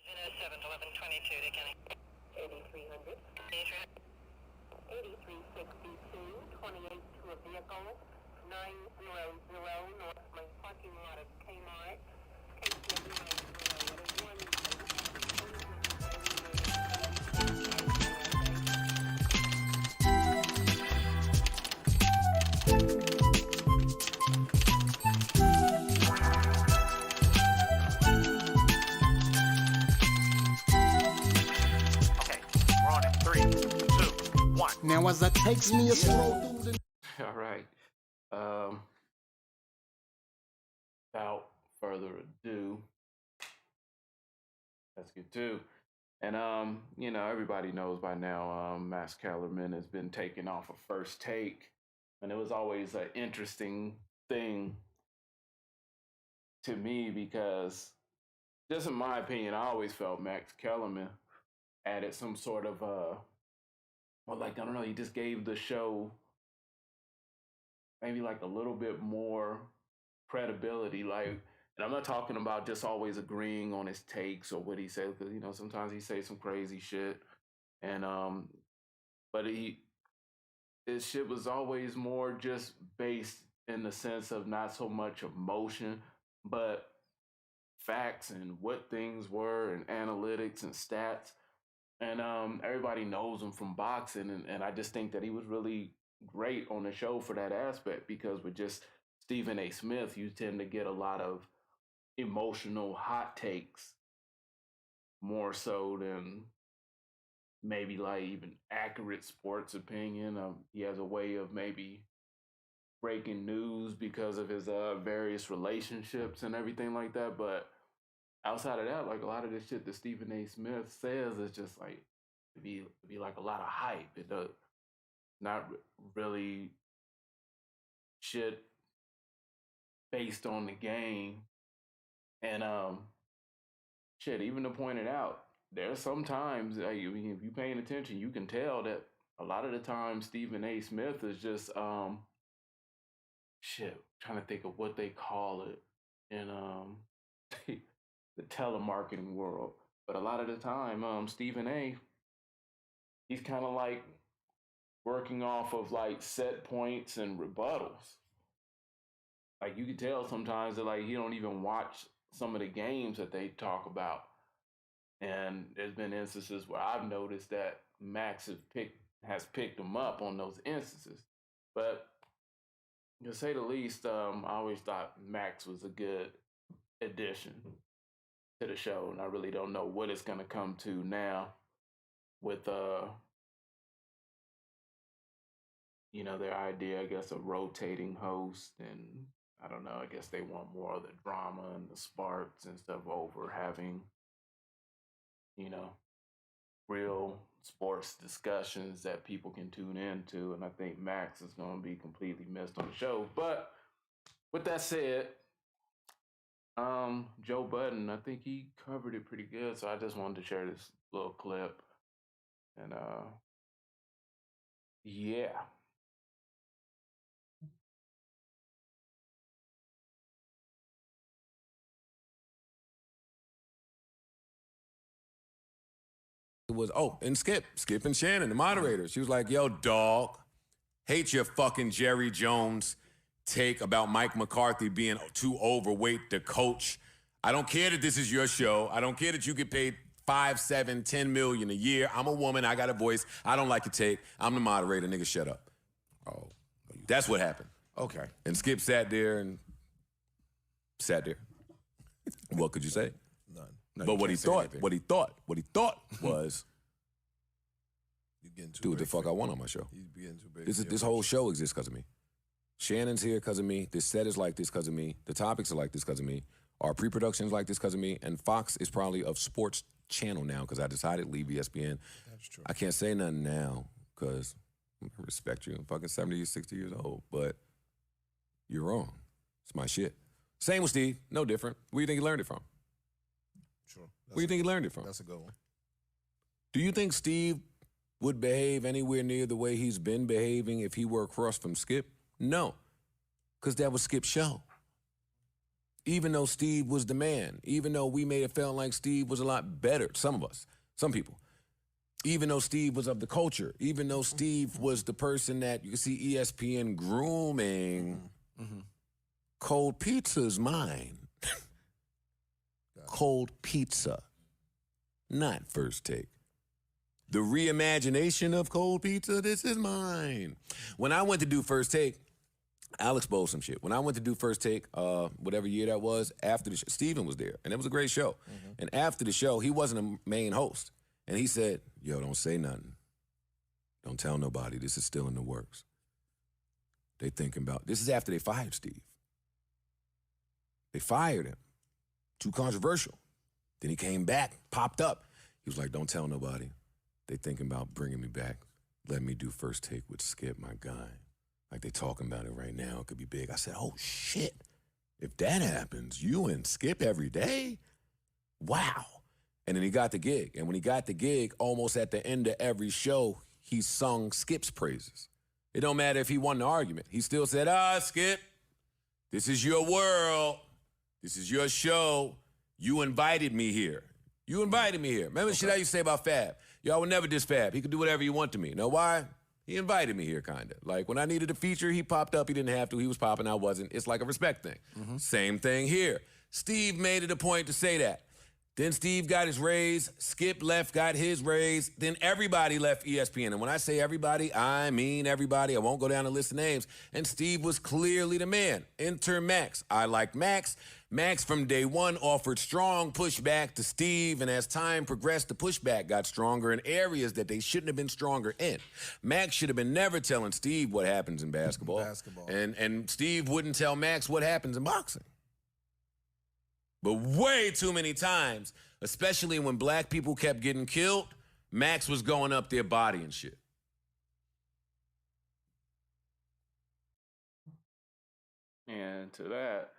7 1122 to Kenny. 8300. 8362, 28 to a vehicle, 900 North Main parking lot of Kmart. Case number 901. Okay, we're on it. 3, 2, 1. Now as that takes me a stroll through the... All right. Without further ado, let's get to. And you know, everybody knows by now, Max Kellerman has been taken off of First Take, and it was always an interesting thing to me because, just in my opinion, I always felt Max Kellerman added some sort of well, like, I don't know, he just gave the show maybe like a little bit more credibility. Like, and I'm not talking about just always agreeing on his takes or what he says, because you know sometimes he says some crazy shit, and but his shit was always more just based in the sense of not so much emotion, but facts and what things were and analytics and stats. And everybody knows him from boxing, and I just think that he was really great on the show for that aspect, because with just Stephen A. Smith, you tend to get a lot of emotional hot takes more so than maybe like even accurate sports opinion. He has a way of maybe breaking news because of his various relationships and everything like that, but outside of that, like a lot of the shit that Stephen A. Smith says is just like be like a lot of hype. It does not really shit based on the game. And shit, even to point it out, there's sometimes, I mean, if you're paying attention, you can tell that a lot of the time Stephen A. Smith is just shit, trying to think of what they call it in the telemarketing world. But a lot of the time, Stephen A., he's kind of like working off of like set points and rebuttals. Like you can tell sometimes that like he don't even watch some of the games that they talk about. And there's been instances where I've noticed that Max has picked him up on those instances. But to say the least, I always thought Max was a good addition to the show, and I really don't know what it's gonna come to now with you know, their idea, I guess, of rotating host, and I don't know, I guess they want more of the drama and the sparks and stuff over having, you know, real sports discussions that people can tune into, and I think Max is gonna be completely missed on the show. But with that said, Joe Budden, I think he covered it pretty good, so I just wanted to share this little clip. And yeah. It was, and Skip and Shannon, the moderator. She was like, yo, dog, hate your fucking Jerry Jones take about Mike McCarthy being too overweight to coach. I don't care that this is your show. I don't care that you get paid 5, 7, 10 million a year. I'm a woman. I got a voice. I don't like your take. I'm the moderator. Nigga, shut up. Oh. That's what happened. Okay. And Skip sat there. What could you say? None. No, but what he thought was, You're getting too do what the big fuck for I want on my show. He's getting too big. This whole show exists because of me. Shannon's here because of me. This set is like this because of me. The topics are like this because of me. Our pre-production's like this because of me. And Fox is probably a sports channel now because I decided to leave ESPN. That's true. I can't say nothing now because I respect you. I'm fucking 70, 60 years old. But you're wrong. It's my shit. Same with Steve. No different. Where do you think he learned it from? True. Where do you think he learned it from? That's a good one. Do you think Steve would behave anywhere near the way he's been behaving if he were across from Skip? No, because that was Skip's show. Even though Steve was the man, even though we made it feel like Steve was a lot better, some of us, some people, even though Steve was of the culture, even though Steve was the person that you can see ESPN grooming, cold pizza's mine. Cold pizza, not First Take. The reimagination of cold pizza, this is mine. When I went to do First Take, I'll expose some shit. When I went to do First Take, whatever year that was, after the show, Steven was there, and it was a great show. And after the show, he wasn't a main host. And he said, yo, don't say nothing. Don't tell nobody. This is still in the works. They thinking about, this is after they fired Steve. They fired him. Too controversial. Then he came back, popped up. He was like, don't tell nobody. They thinking about bringing me back. Let me do First Take with Skip, my guy. Like they talking about it right now. It could be big. I said, oh, shit. If that happens, you and Skip every day? Wow. And then he got the gig. And when he got the gig, almost at the end of every show, he sung Skip's praises. It don't matter if he won the argument. He still said, Skip, this is your world. This is your show. You invited me here. You invited me here. Remember the shit I used to say about Fab? Yo, I would never diss Fab. He could do whatever he want to me. Know why? He invited me here, kind of. Like, when I needed a feature, he popped up. He didn't have to. He was popping. I wasn't. It's like a respect thing. Same thing here. Steve made it a point to say that. Then Steve got his raise. Skip left, got his raise. Then everybody left ESPN. And when I say everybody, I mean everybody. I won't go down the list of names. And Steve was clearly the man. Enter Max. I liked Max. Max from day one offered strong pushback to Steve, and as time progressed, the pushback got stronger in areas that they shouldn't have been stronger in. Max should have been never telling Steve what happens in basketball. And Steve wouldn't tell Max what happens in boxing. But way too many times, especially when black people kept getting killed, Max was going up there bodying shit. And to that,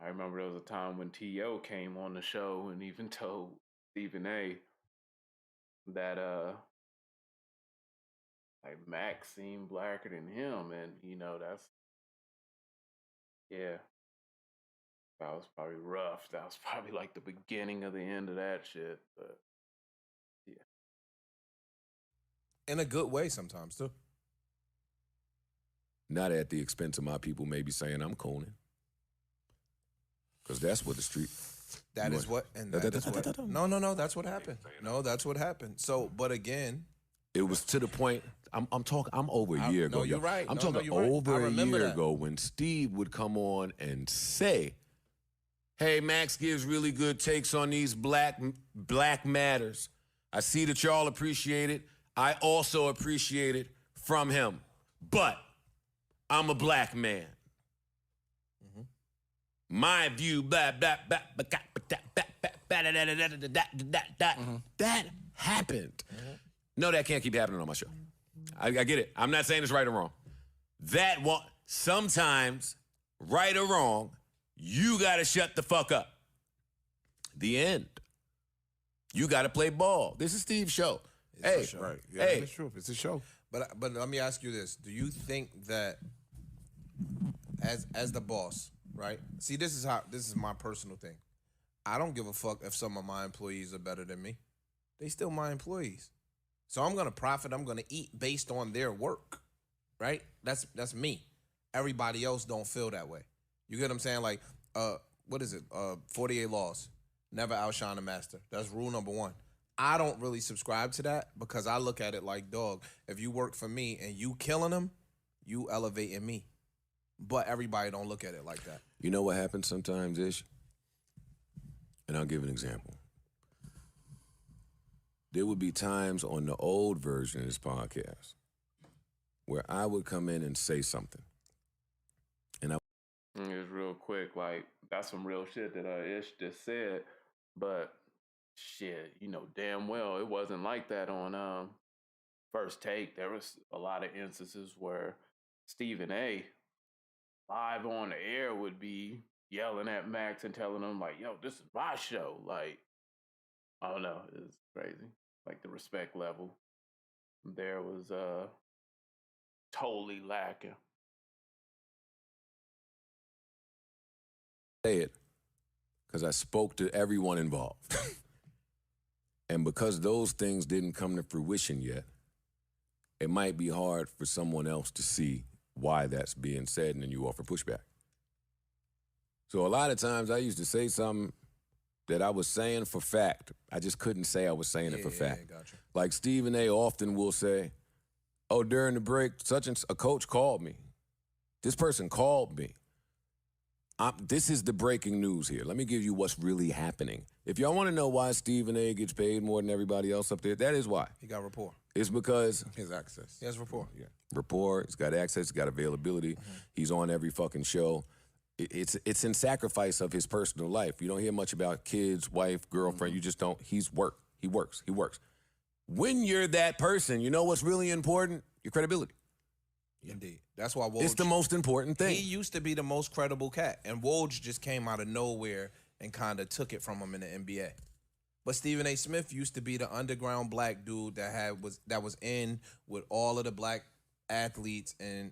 I remember there was a time when T.O. came on the show and even told Stephen A. that like Max seemed blacker than him, and that's that was probably rough. That was probably like the beginning of the end of that shit. But yeah, In a good way sometimes, too. Not at the expense of my people maybe saying I'm cooning. Because that's what the street... That is what... And that is what... No, that's what happened. No, that's what happened. So, but again... It was to the point... I'm talking... I'm over a year ago. No, you're right. I'm No, talking you're right. over I a remember year that. ago when Steve would come on and say, hey, Max gives really good takes on these black matters. I see that y'all appreciate it. I also appreciate it from him. But I'm a black man. My view, blah, blah, blah, blah, blah, blah, blah, blah, blah, blah, blah, blah. That happened. No, that can't keep happening on my show. I get it. I'm not saying it's right or wrong. That one, sometimes, right or wrong, you got to shut the fuck up. The end. You got to play ball. This is Steve's show. Hey, Show. Right. Yeah, hey, it's true. It's a show. But let me ask you this. Do you think that as the boss, right? See, this is my personal thing. I don't give a fuck if some of my employees are better than me. They still my employees. So I'm gonna profit, I'm gonna eat based on their work. Right? That's me. Everybody else don't feel that way. You get what I'm saying? Like, what is it? 48 laws. Never outshine a master. That's rule number one. I don't really subscribe to that because I look at it like, dog, if you work for me and you killing them, you elevating me. But everybody don't look at it like that. you know what happens sometimes, Ish? And I'll give an example. There would be times on the old version of this podcast where I would come in and say something. And I it was real quick. Like, that's some real shit that Ish just said. But shit, damn well it wasn't like that on First Take. There was a lot of instances where Stephen A. live on the air would be yelling at Max and telling him like, yo, this is my show. Like, I don't know, it's crazy. Like, the respect level there was totally lacking. say it because I spoke to everyone involved. And because those things didn't come to fruition yet, it might be hard for someone else to see why that's being said and then you offer pushback. So a lot of times I used to say something that I was saying for fact. I just couldn't say I was saying it for fact. Gotcha. Like Stephen A. often will say, oh, during the break, a coach called me. This person called me. This is the breaking news here. Let me give you what's really happening. If y'all want to know why Stephen A. gets paid more than everybody else up there, that is why. He got rapport. It's because His access. He has rapport. Yeah. rapport, he's got access, he's got availability. He's on every fucking show. It's in sacrifice of his personal life. You don't hear much about kids, wife, girlfriend. You just don't. He works. When you're that person, you know what's really important? Your credibility. Indeed. That's why Woj, It's the most important thing. he used to be the most credible cat, and Woj just came out of nowhere and kind of took it from him in the NBA. But Stephen A. Smith used to be the underground black dude that was in with all of the black athletes, and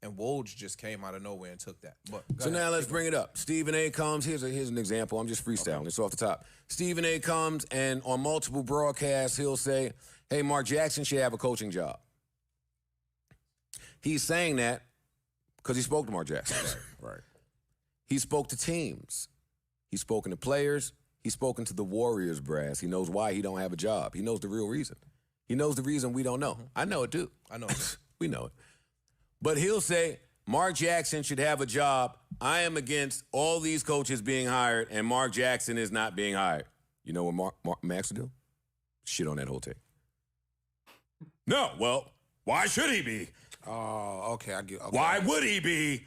Woj just came out of nowhere and took that. But So now let's bring it up. Stephen A. comes. Here's an example. I'm just freestyling. It's off the top. Stephen A. comes, and on multiple broadcasts, he'll say, hey, Mark Jackson should have a coaching job. He's saying that because he spoke to Mark Jackson. Right. He spoke to teams. He's spoken to players. He's spoken to the Warriors brass. He knows why he don't have a job. He knows the real reason. He knows the reason we don't know. I know it too. I know. We know it. But he'll say, Mark Jackson should have a job. I am against all these coaches being hired, and Mark Jackson is not being hired. You know what Max will do? Shit on that whole take. No, well, why should he be? Oh, okay. I get. Okay. Why would he be?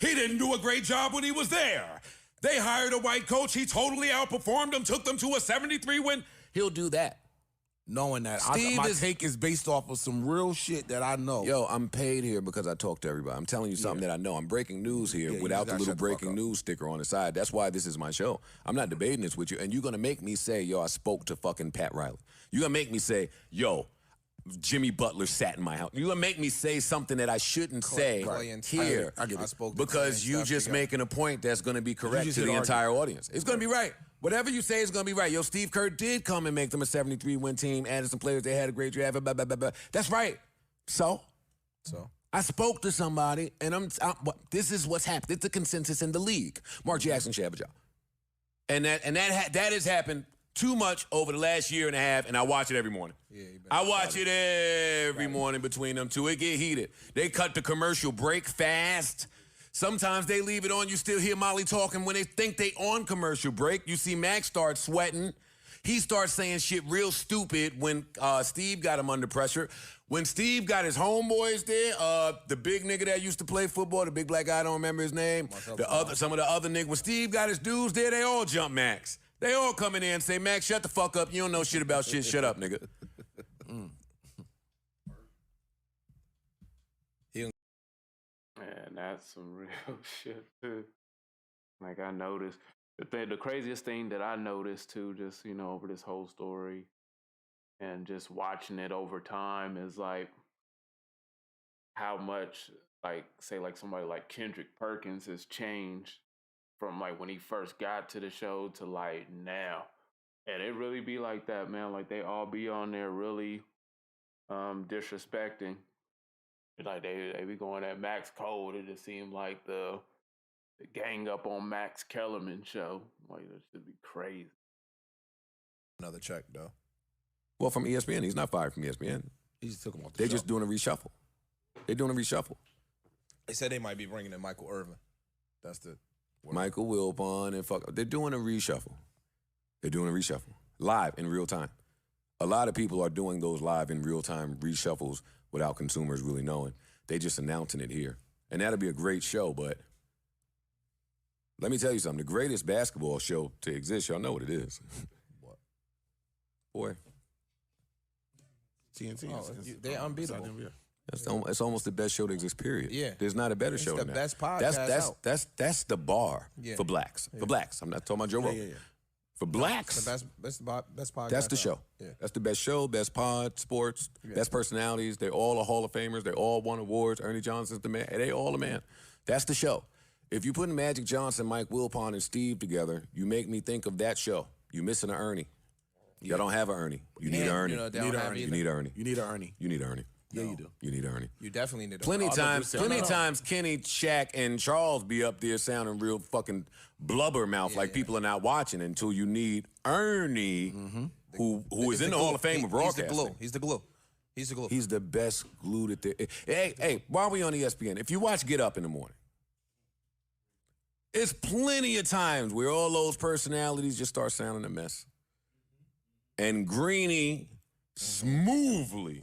He didn't do a great job when he was there. They hired a white coach. He totally outperformed them, took them to a 73-win. He'll do that. Knowing that Steve my is- take is based off of some real shit that I know. Yo, I'm paid here because I talk to everybody. I'm telling you something that I know. I'm breaking news here you without just the gotta little shut the fuck breaking up. news sticker on the side. That's why this is my show. I'm not debating this with you. And you're going to make me say, yo, I spoke to fucking Pat Riley. You're going to make me say, yo, Jimmy Butler sat in my house. You're going to make me say something that I shouldn't say Clay and here. Steph. I spoke to Clay Because and you Steph just together. making a point that's going to be correct just to hit the argue. entire audience. It's going to be right. Whatever you say is going to be right. Yo, Steve Kerr did come and make them a 73-win team, added some players. They had a great draft. Blah, blah, blah, blah. That's right. So I spoke to somebody, and this is what's happened. It's a consensus in the league. Mark Jackson should have a job. And that has happened too much over the last year and a half, and I watch it every morning. Yeah, you better I watch it every morning between them two. It get heated. They cut the commercial break fast. Sometimes they leave it on. You still hear Molly talking when they think they on commercial break. You see Max start sweating. He starts saying shit real stupid when Steve got him under pressure. When Steve got his homeboys there, the big nigga that used to play football, the big black guy, I don't remember his name. Some of the other niggas. When Steve got his dudes there, they all jump Max. They all come in there and say, Max, shut the fuck up. You don't know shit about shit. Shut up, nigga. And that's some real shit too. Like I noticed the craziest thing that I noticed too, just over this whole story and just watching it over time is like how much like somebody like Kendrick Perkins has changed from like when he first got to the show to like now. And it really be like that, man. Like they all be on there really disrespecting. Like they be going at Max cold. It just seemed like the gang up on Max Kellerman show. Like that should be crazy. Another check though. Well, from ESPN. He's not fired from ESPN. He just took him off the They're show. just doing a reshuffle. They're doing a reshuffle. They said they might be bringing in Michael Irvin. That's the word. Michael Wilbon and they're doing a reshuffle. They're doing a reshuffle live in real time. A lot of people are doing those live in real time reshuffles without consumers really knowing. They just announcing it here. And that'll be a great show, but let me tell you something. The greatest basketball show to exist, y'all know what it is. What? Boy, TNT. They're unbeatable. it's almost the best show to exist, period. Yeah. There's not a better It's show the than best that. podcast That's the bar Yeah. for blacks. For blacks. I'm not talking about Joe Rogan. Yeah. For blacks. The best podcast. That's the show. out. Yeah. That's the best show, best pod, sports, best personalities. They all are Hall of Famers. They all won awards. Ernie Johnson's the man. They all the man. That's the show. If you put Magic Johnson, Mike Wilpon, and Steve together, you make me think of that show. You missing an Ernie. Y'all don't have an Ernie. You need an Ernie. You know, they You don't need have Ernie. You either. need Ernie. You need an Ernie. You need Ernie. Yeah, you do. You need Ernie. You definitely need a Plenty producer. times Kenny, Shaq, and Charles be up there sounding real fucking blubbermouth like people are not watching until you need Ernie, who is in the Hall of Fame of broadcasting. He's the glue. He's the glue. He's the best glue that there. Hey, while we on ESPN, if you watch Get Up in the morning, it's plenty of times where all those personalities just start sounding a mess. And Greeny smoothly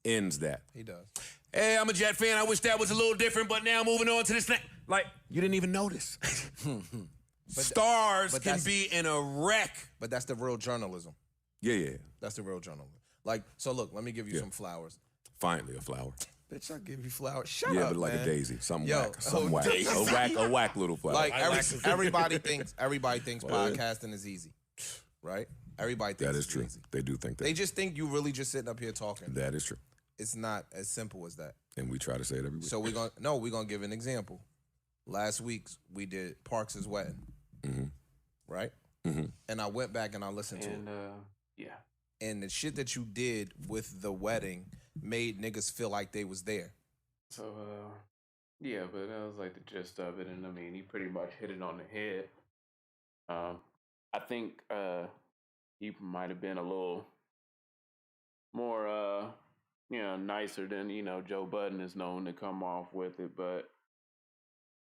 ends that. He does. Hey, I'm a Jet fan. I wish that was a little different, but now moving on to this next. Like, you didn't even notice. Stars can that's- be in a wreck. But that's the real journalism. Yeah. That's the real journalism. Like, so look, let me give you some flowers. Finally, a flower. Bitch, I'll give you flowers. Shut Yeah, up, but like man. a daisy. Something Yo, whack. Something oh, whack. daisy. A whack little flower. Like everybody thinks podcasting is easy, right? Everybody thinks That is it's true. easy. They do think that. They just think you really just sitting up here talking. That is true. It's not as simple as that. And we try to say it every week. So we're gonna give an example. Last week we did Parks' wedding, right? And I went back and I listened to it. Yeah. And the shit that you did with the wedding made niggas feel like they was there. So, yeah, but that was like the gist of it. And I mean, he pretty much hit it on the head. I think he might have been a little more, nicer than, Joe Budden is known to come off with it. But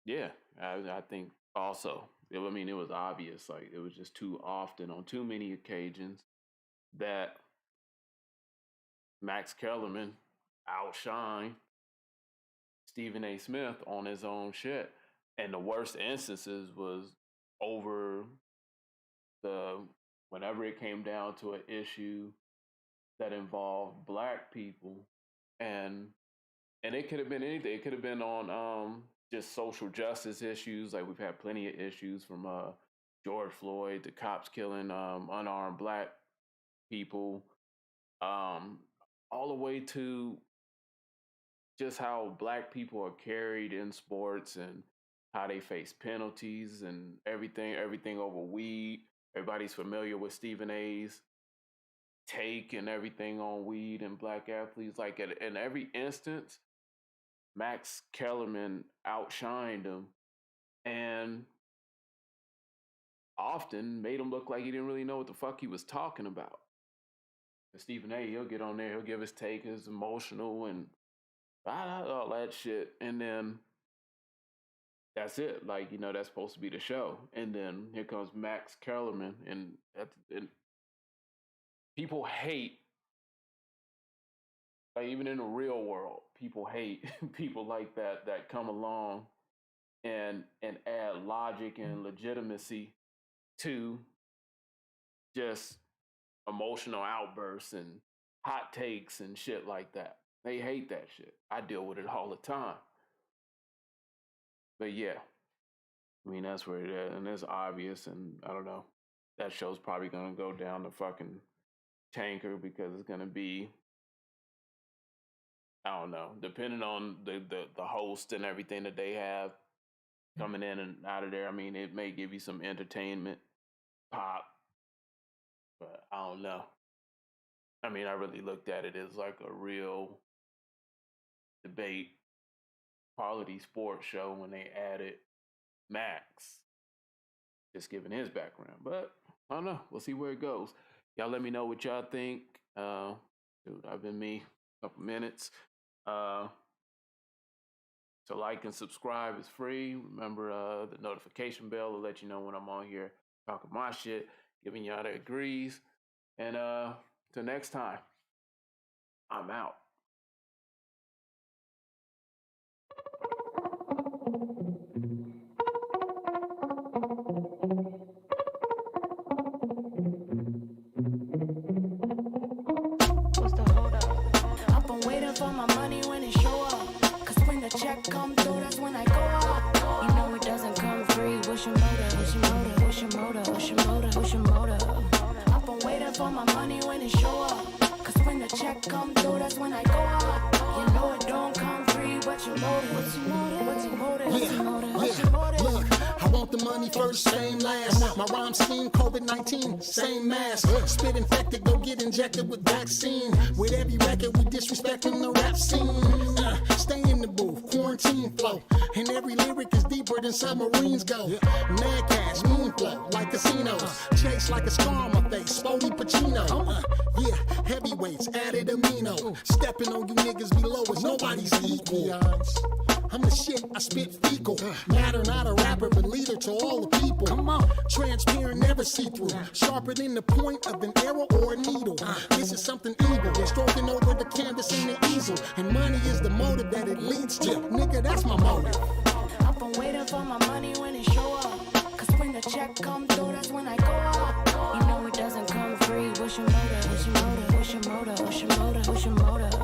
yeah, I think also, it was obvious. Like, it was just too often on too many occasions that Max Kellerman outshined Stephen A. Smith on his own shit. And the worst instances was over whenever it came down to an issue that involved black people. And it could have been anything. It could have been on just social justice issues. Like, we've had plenty of issues from George Floyd, the cops killing unarmed black people, all the way to just how black people are carried in sports and how they face penalties and everything over weed. Everybody's familiar with Stephen A's take and everything on weed and black athletes. Like, in every instance, Max Kellerman outshined him and often made him look like he didn't really know what the fuck he was talking about. And Stephen A., he'll get on there, he'll give his take, his emotional and all that shit. And then that's it. Like, that's supposed to be the show. And then here comes Max Kellerman. And people hate, like, even in the real world, people hate people like that come along and add logic and legitimacy to just emotional outbursts and hot takes and shit like that. They hate that shit. I deal with it all the time. But yeah, that's where it is. And it's obvious. And I don't know. That show's probably going to go down the fucking tanker because it's going to be, I don't know, depending on the host and everything that they have coming in and out of there. It may give you some entertainment pop, but I don't know. I really looked at it as like a real debate quality sports show when they added Max, just giving his background. But I don't know. We'll see where it goes. Y'all let me know what y'all think. Dude, I've been me a couple minutes. So like and subscribe is free. Remember the notification bell will let you know when I'm on here talking my shit, giving y'all the agrees. And till next time, I'm out. What's the hold up? I've been waiting for my money when it show up. Cause when the check come through, that's when I go up. You know it doesn't come free. What's your motive? What's your motive? What's your motive? What's your motive? What's your motive? I've been waiting for my money when it show up. Cause when the check come through, that's when I go up. You know it don't come free. What's your motive? What's your motive? What's your motive? What's your motive? What's your motive? money first, fame last. My rhyme scheme, COVID-19, same mask. Spit infected, go get injected with vaccine. With every record, we disrespecting the rap scene. Stay in the booth, quarantine flow. And every lyric is deeper than submarines go. Mad cash, moon flow, like casinos. Chase like a scar on my face, Spody Pacino. Yeah, heavyweights, added amino. Stepping on you niggas below us, nobody's equal. I'm the shit, I spit fecal. Matter, not a rapper, but leader to all the people. Come on, transparent, never see through. Sharper than the point of an arrow or a needle. This is something evil. Stroking over the canvas in the easel. And money is the motive that it leads to. Nigga, that's my motive. I've been waiting for my money when it show up. Cause when the check come through, that's when I go up. You know it doesn't come free. What's your motive? What's your motive? What's your motive? What's your motive? What's your motive?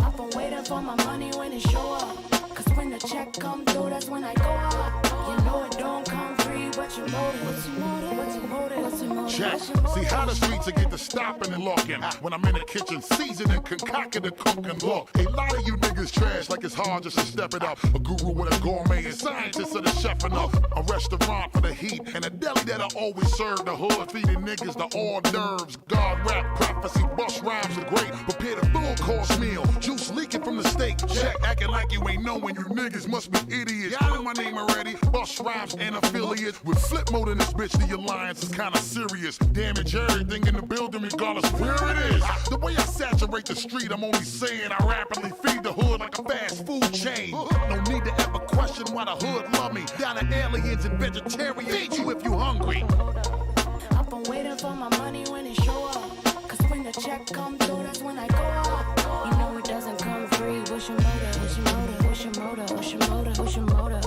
I've been waiting for my money when it show up. Cause when the check come through, that's when I go up. You know it don't come free. What's your motive? What's your motive? What's your motive? What's your motive? Check. What's your motive? See how the streets will get to stopping and locking. When I'm in the kitchen, seasoning, concocting, and cooking. Look, a lot of you niggas trash like it's hard just to step it up. A guru with a gourmet and scientist of the chef enough. A restaurant for the heat and a deli that'll always serve the hood, feeding niggas the hors d'oeuvres. God rap, prophecy, bust rhymes are great. Prepare the full course meal. Juice leaking from the steak. Check, acting like you ain't knowing you niggas must be idiots. Y'all know my name already. Bust rhymes and affiliates. With flip mode in this bitch, the alliance is kinda serious. Damage everything in the building regardless where it is. The way I saturate the street, I'm only saying I rapidly feed the hood like a fast food chain. No need to ever question why the hood love me. Down to aliens and vegetarians. Feed you if you hungry. I've been waiting for my money when it show up. Cause when the check come through, that's when I go up. You know it doesn't come free. What's your motive? What's your motive? What's your motive? What's your motive? What's your motive?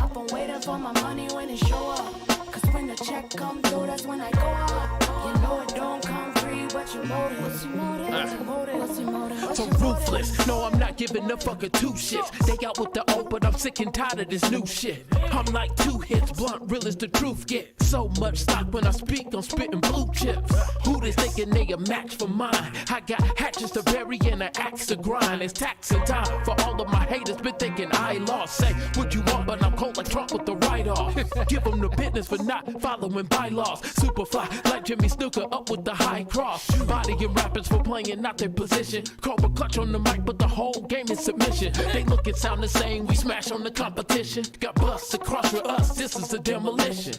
I've been waiting for my money when it show up. Cause when the check come through, that's when I go up. You know it don't come free. What's your motive? What's your motive? What's your motive? What's your motive? What's So your motive? ruthless, no I'm not giving a fuck of two shits. They out with the old, but I'm sick and tired of this new shit. I'm like 2 hits, blunt, real as the truth get. So much stock when I speak, I'm spitting blue chips. Who they thinking they a match for mine? I got hatches to bury and an axe to grind. It's taxing time for all of my haters, been thinking I lost. Say what you want, but I'm cold like Trump with the write-off. Give them the business for not following bylaws. Superfly like Jimmy Snooker up with the high cross. Bodying rappers for playing not their position. Cobra clutch on the mic, but the whole game is submission. They look and sound the same, we smash on the competition. Got busts across with us, this is a demolition.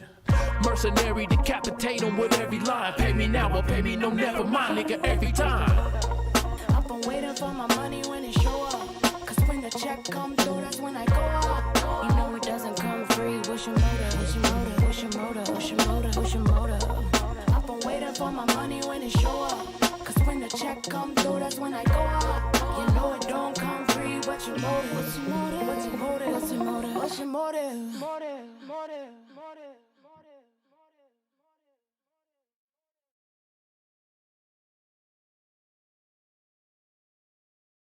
Mercenary, decapitate them with every line. Pay me now or pay me no, never mind, nigga, every time. I've been waiting for my money when it show up. Cause when the check come through, that's when I go up. You know it doesn't come free. What's your motive? What's your motive? What's your motive? What's your motive? What's your motive? I've been waiting for my money when it show up. Cause when the check come through, that's when I go up. You know it don't come free. What's your motive? What's your motive? What's your motive? What's your motive? What's your motive?